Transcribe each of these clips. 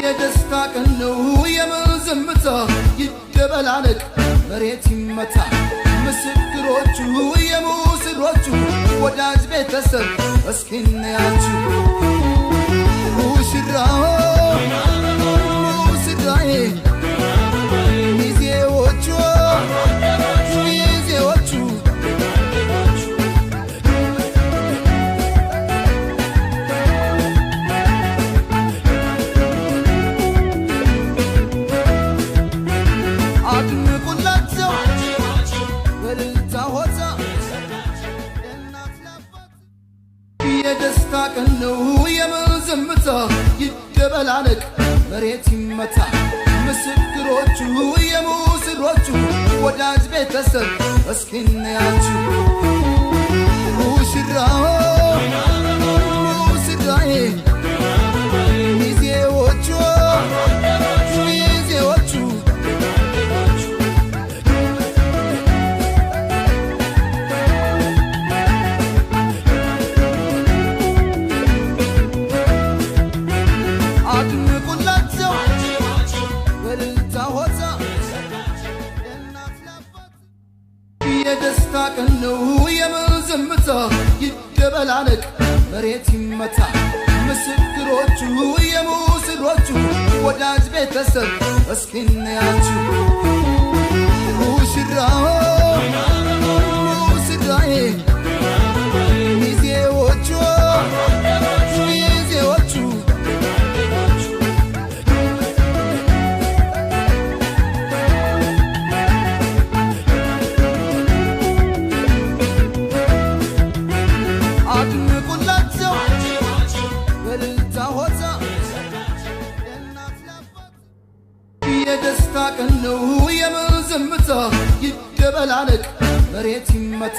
የደስታ ቀን ነው የመዘምታ ይደበላለቅ መሬት ይመታ ምስክሮቹ የሙስሮቹ ወዳጅ ቤተሰብ እስኪናያችሁ ሙሽራው ሙሽራዬ ሚዜዎቹ የደስታ ቀን ነው የመዘምታ ይደበላለቅ መሬት ይመታ ምስክሮቹ የሙስሮቹ ወዳጅ ቤተሰብ እስኪናያችሁ ሙሽራው ሙሽራዬ ሚዜዎቹ የደስታ ቀን ነው የመዘምታ ይደበላለቅ መሬት ይመታ ምስክሮቹ የሙስሮቹ ወዳጅ ቤተሰብ እስኪናያችሁ ሙሽራው ሙሽራዬ ሚዜዎቹ የደስታ ቀን ነው የመዘምታ ይደበላለቅ መሬት ይመታ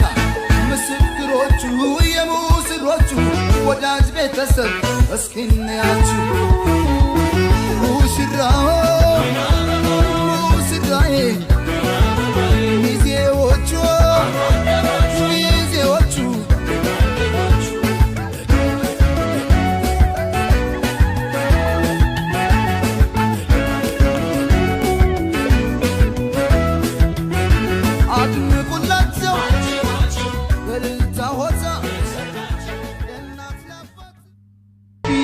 ምስክሮቹ የሙስሮቹ ወዳጅ ቤተሰብ እስኪናያችሁ ሙሽራው ሙሽራዬ ሚዜዎቹ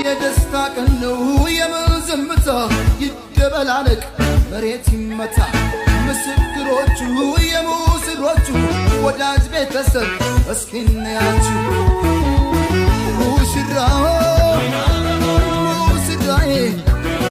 የደስታ ቀን ነው የመዘምታ ይደበላለቅ መሬት ይመታ ምስክሮቹ የሙስሮቹ ወዳጅ ቤተሰብ እስኪናያችሁ ሙሽራው ሙሽራዬ